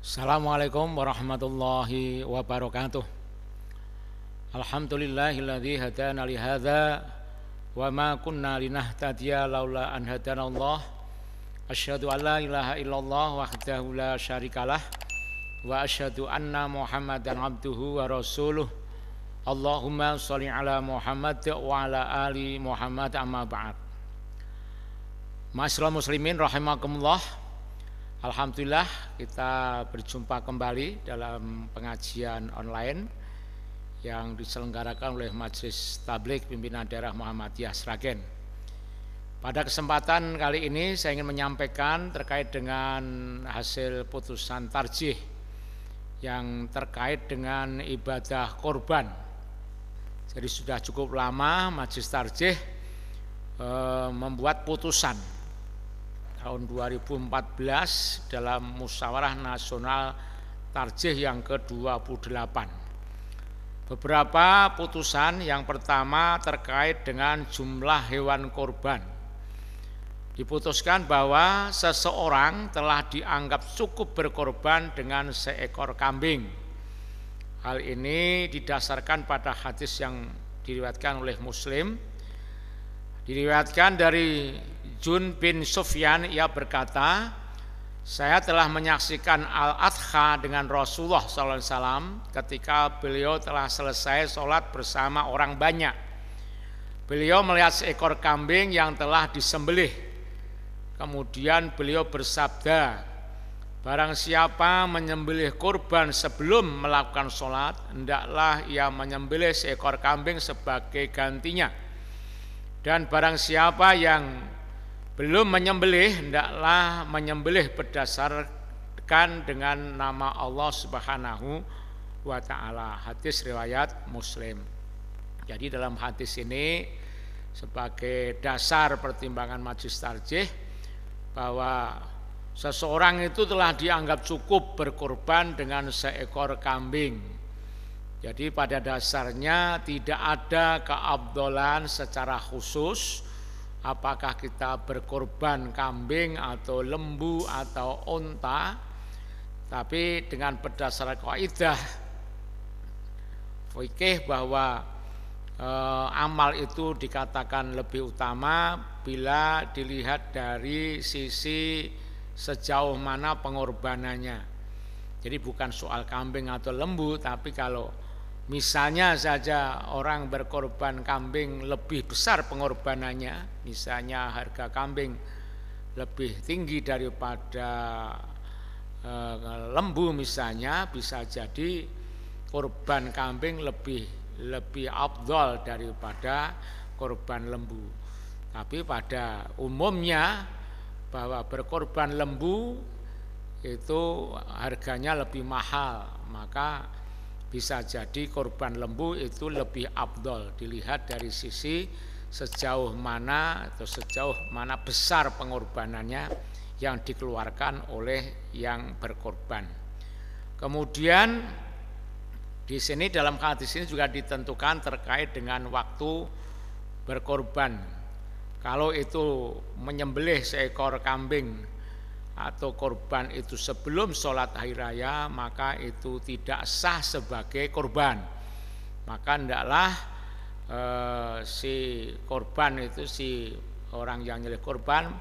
Assalamualaikum warahmatullahi wabarakatuh. Alhamdulillahilladzi hadana li hadza wa ma kunna linahtadiya laula an hadanallah. Asyhadu an la ilaha illallah wahdahu la syarikalah wa asyhadu anna Muhammadan abduhu wa rasuluh. Allahumma shalli ala Muhammad wa ala ali Muhammad, amma ba'd. Ma'asyiral muslimin rahimakumullah. Alhamdulillah kita berjumpa kembali dalam pengajian online yang diselenggarakan oleh Majelis Tabligh Pimpinan Daerah Muhammadiyah Sragen. Pada kesempatan kali ini saya ingin menyampaikan terkait dengan hasil putusan tarjih yang terkait dengan ibadah korban. Jadi sudah cukup lama Majelis Tarjih membuat putusan tahun 2014 dalam Musyawarah Nasional Tarjih yang ke-28. Beberapa putusan, yang pertama terkait dengan jumlah hewan korban. Diputuskan bahwa seseorang telah dianggap cukup berkorban dengan seekor kambing. Hal ini didasarkan pada hadis yang diriwayatkan oleh Muslim. Diriwayatkan dari Jun bin Sufyan, ia berkata, saya telah menyaksikan Al-Adha dengan Rasulullah SAW ketika beliau telah selesai sholat bersama orang banyak. Beliau melihat seekor kambing yang telah disembelih. Kemudian beliau bersabda, barang siapa menyembelih kurban sebelum melakukan sholat, hendaklah ia menyembelih seekor kambing sebagai gantinya. Dan barang siapa yang belum menyembelih, hendaklah menyembelih berdasarkan dengan nama Allah Subhanahu wa Ta'ala. Hadis riwayat Muslim. Jadi dalam hadis ini sebagai dasar pertimbangan Majelis Tarjih bahwa seseorang itu telah dianggap cukup berkorban dengan seekor kambing. Jadi pada dasarnya tidak ada keabdolan secara khusus apakah kita berkorban kambing atau lembu atau unta, tapi dengan berdasarkan kaidah fikih bahwa amal itu dikatakan lebih utama bila dilihat dari sisi sejauh mana pengorbanannya. Jadi bukan soal kambing atau lembu, tapi kalau misalnya saja orang berkorban kambing lebih besar pengorbanannya, misalnya harga kambing lebih tinggi daripada lembu misalnya, bisa jadi korban kambing lebih afdal daripada korban lembu. Tapi pada umumnya bahwa berkorban lembu itu harganya lebih mahal, maka bisa jadi korban lembu itu lebih afdol dilihat dari sisi sejauh mana besar pengorbanannya yang dikeluarkan oleh yang berkorban. Kemudian di sini dalam hadis ini juga ditentukan terkait dengan waktu berkorban. Kalau itu menyembelih seekor kambing atau korban itu sebelum sholat hari raya, maka itu tidak sah sebagai korban. Maka hendaklah si korban itu, si orang yang nyembelih korban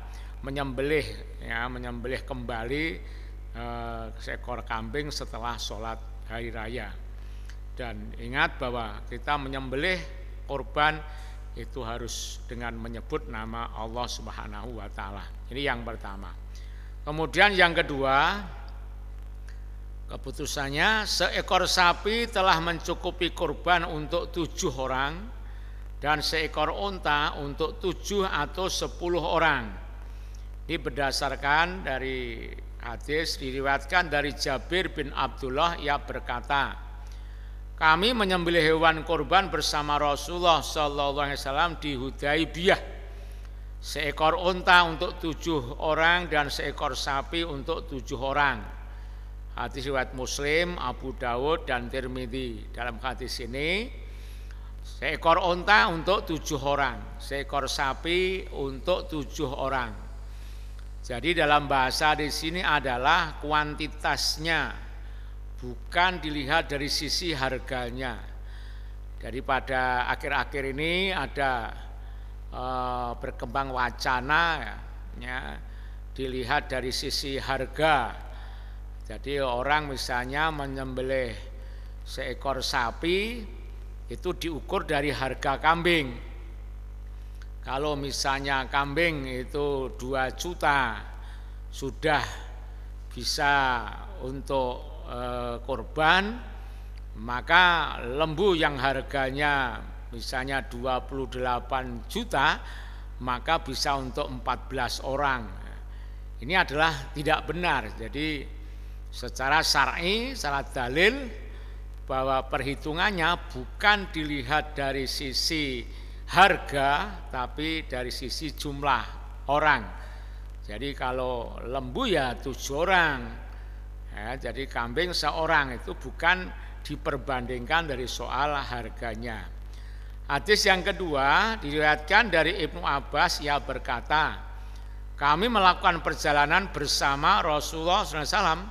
menyembelih kembali seekor kambing setelah sholat hari raya. Dan ingat bahwa kita menyembelih korban itu harus dengan menyebut nama Allah Subhanahu wa Ta'ala. Ini yang pertama. Kemudian yang kedua, keputusannya seekor sapi telah mencukupi korban untuk 7 orang dan seekor unta untuk 7 atau 10 orang. Ini berdasarkan dari hadis diriwayatkan dari Jabir bin Abdullah, ia berkata, kami menyembelih hewan korban bersama Rasulullah SAW di Hudaibiyah. Seekor unta untuk 7 orang dan seekor sapi untuk 7 orang. Hadis riwayat Muslim, Abu Dawud dan Tirmidzi. Dalam hadis ini seekor unta untuk 7 orang, seekor sapi untuk 7 orang. Jadi dalam bahasa di sini adalah kuantitasnya, bukan dilihat dari sisi harganya. Daripada akhir-akhir ini ada berkembang wacana ya, dilihat dari sisi harga. Jadi orang misalnya menyembelih seekor sapi itu diukur dari harga kambing. Kalau misalnya kambing itu 2 juta sudah bisa untuk korban, maka lembu yang harganya misalnya 28 juta maka bisa untuk 14 orang. Ini adalah tidak benar. Jadi secara syar'i, secara dalil bahwa perhitungannya bukan dilihat dari sisi harga tapi dari sisi jumlah orang. Jadi kalau lembu ya 7 orang ya, jadi kambing seorang, itu bukan diperbandingkan dari soal harganya. Hadis yang kedua diriwayatkan dari Ibnu Abbas, ia berkata, kami melakukan perjalanan bersama Rasulullah SAW,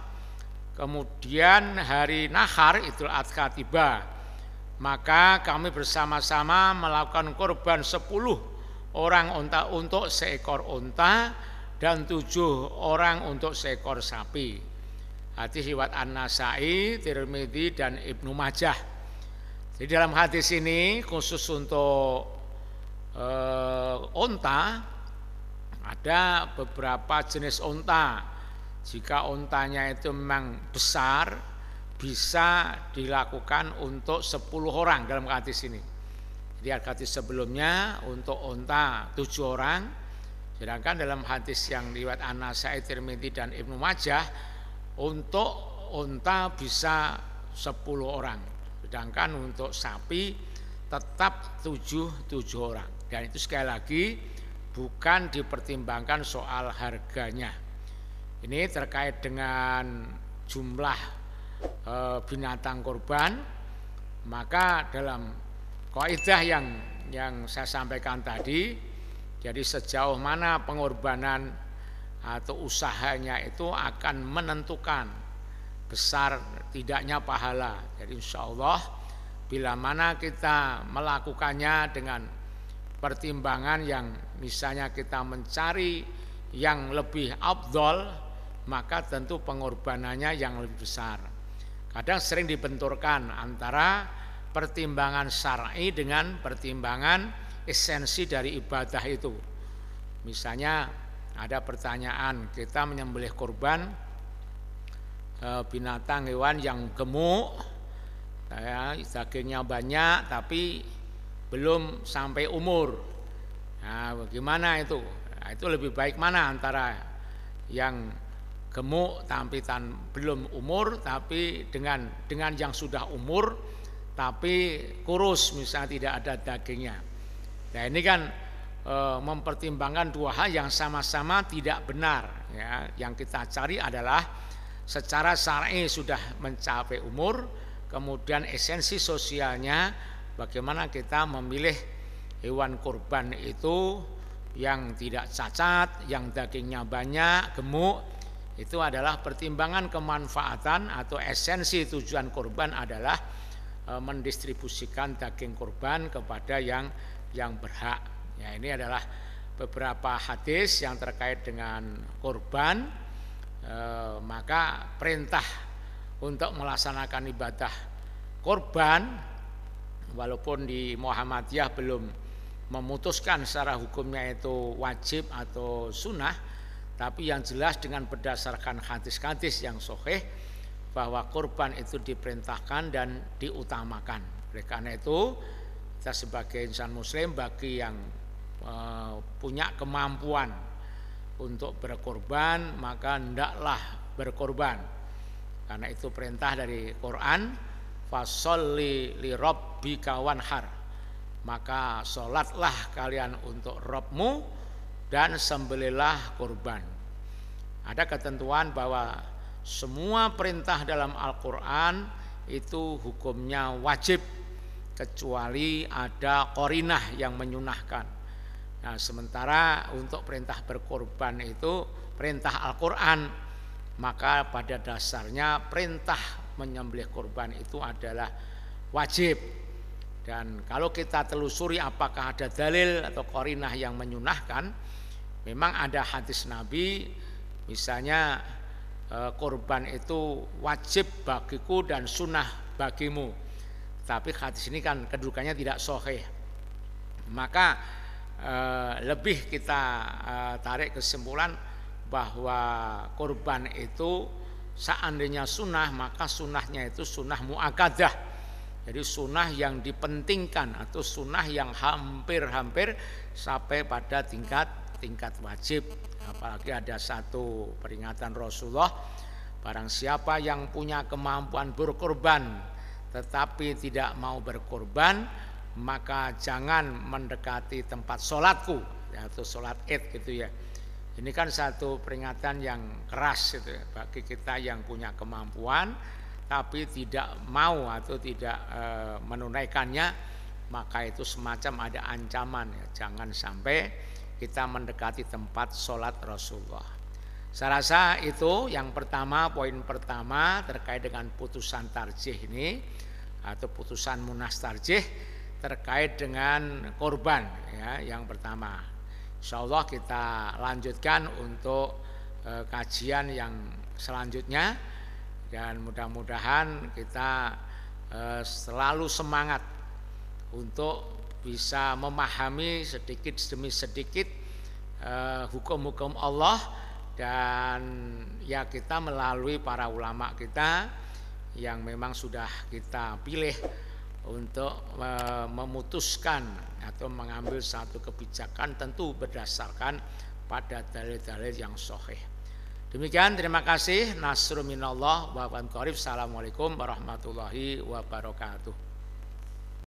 kemudian hari Nahar Idul Adha tiba, maka kami bersama-sama melakukan kurban 10 orang unta untuk seekor unta dan 7 orang untuk seekor sapi. Hadis riwayat An-Nasai, Tirmidzi dan Ibnu Majah. Jadi dalam hadis ini khusus untuk unta, ada beberapa jenis unta. Jika untanya itu memang besar, bisa dilakukan untuk 10 orang dalam hadis ini. Jadi hadis sebelumnya untuk unta 7 orang, sedangkan dalam hadis yang riwayat An-Nasai, Tirmidzi dan Ibnu Majah untuk unta bisa 10 orang, sedangkan untuk sapi tetap 7 orang. Dan itu sekali lagi bukan dipertimbangkan soal harganya. Ini terkait dengan jumlah binatang kurban. Maka dalam kaidah yang saya sampaikan tadi, jadi sejauh mana pengorbanan atau usahanya itu akan menentukan besar tidaknya pahala. Jadi insya Allah bila mana kita melakukannya dengan pertimbangan yang misalnya kita mencari yang lebih afdol, maka tentu pengorbanannya yang lebih besar. Kadang sering dibenturkan antara pertimbangan syar'i dengan pertimbangan esensi dari ibadah itu. Misalnya ada pertanyaan, kita menyembelih kurban binatang hewan yang gemuk, dagingnya banyak tapi belum sampai umur. Nah, bagaimana itu? Nah, itu lebih baik mana antara yang gemuk tapi belum umur, tapi dengan yang sudah umur tapi kurus, misalnya tidak ada dagingnya. Nah ini kan mempertimbangkan 2 hal yang sama-sama tidak benar ya. Yang kita cari adalah secara syar'i sudah mencapai umur, kemudian esensi sosialnya bagaimana kita memilih hewan kurban itu yang tidak cacat, yang dagingnya banyak, gemuk. Itu adalah pertimbangan kemanfaatan atau esensi tujuan kurban adalah mendistribusikan daging kurban kepada yang berhak. Ya, ini adalah beberapa hadis yang terkait dengan kurban. Maka perintah untuk melaksanakan ibadah kurban, walaupun di Muhammadiyah belum memutuskan secara hukumnya itu wajib atau sunnah, tapi yang jelas dengan berdasarkan hadis-hadis yang sahih bahwa kurban itu diperintahkan dan diutamakan. Oleh karena itu kita sebagai insan muslim, bagi yang punya kemampuan untuk berkorban, maka hendaklah berkorban, karena itu perintah dari Quran, fasholli li rabbika wanhar, maka sholatlah kalian untuk Rabbmu dan sembelihlah kurban. Ada ketentuan bahwa semua perintah dalam Al-Quran itu hukumnya wajib, kecuali ada qarinah yang menyunahkan. Nah, sementara untuk perintah berkorban itu perintah Al-Qur'an, maka pada dasarnya perintah menyembelih korban itu adalah wajib. Dan kalau kita telusuri apakah ada dalil atau qarinah yang menyunahkan, memang ada hadis Nabi, misalnya korban itu wajib bagiku dan sunnah bagimu. Tapi hadis ini kan kedudukannya tidak sahih. Maka lebih kita tarik kesimpulan bahwa korban itu seandainya sunnah, maka sunnahnya itu sunnah muakkadah. Jadi sunnah yang dipentingkan atau sunnah yang hampir-hampir sampai pada tingkat wajib. Apalagi ada satu peringatan Rasulullah, barang siapa yang punya kemampuan berkorban tetapi tidak mau berkorban, maka jangan mendekati tempat sholatku, yaitu sholat Id gitu ya. Ini kan satu peringatan yang keras gitu ya, bagi kita yang punya kemampuan tapi tidak mau atau tidak menunaikannya, maka itu semacam ada ancaman ya, jangan sampai kita mendekati tempat sholat Rasulullah. Saya rasa itu yang pertama, poin pertama terkait dengan putusan tarjih ini atau putusan munas tarjih terkait dengan korban ya, yang pertama. Insyaallah kita lanjutkan untuk kajian yang selanjutnya, dan mudah-mudahan kita selalu semangat untuk bisa memahami sedikit demi sedikit hukum-hukum Allah, dan ya kita melalui para ulama kita yang memang sudah kita pilih untuk memutuskan atau mengambil satu kebijakan, tentu berdasarkan pada dalil-dalil yang sahih. Demikian, terima kasih. Nasrun minallah wa qarib. Assalamualaikum warahmatullahi wabarakatuh.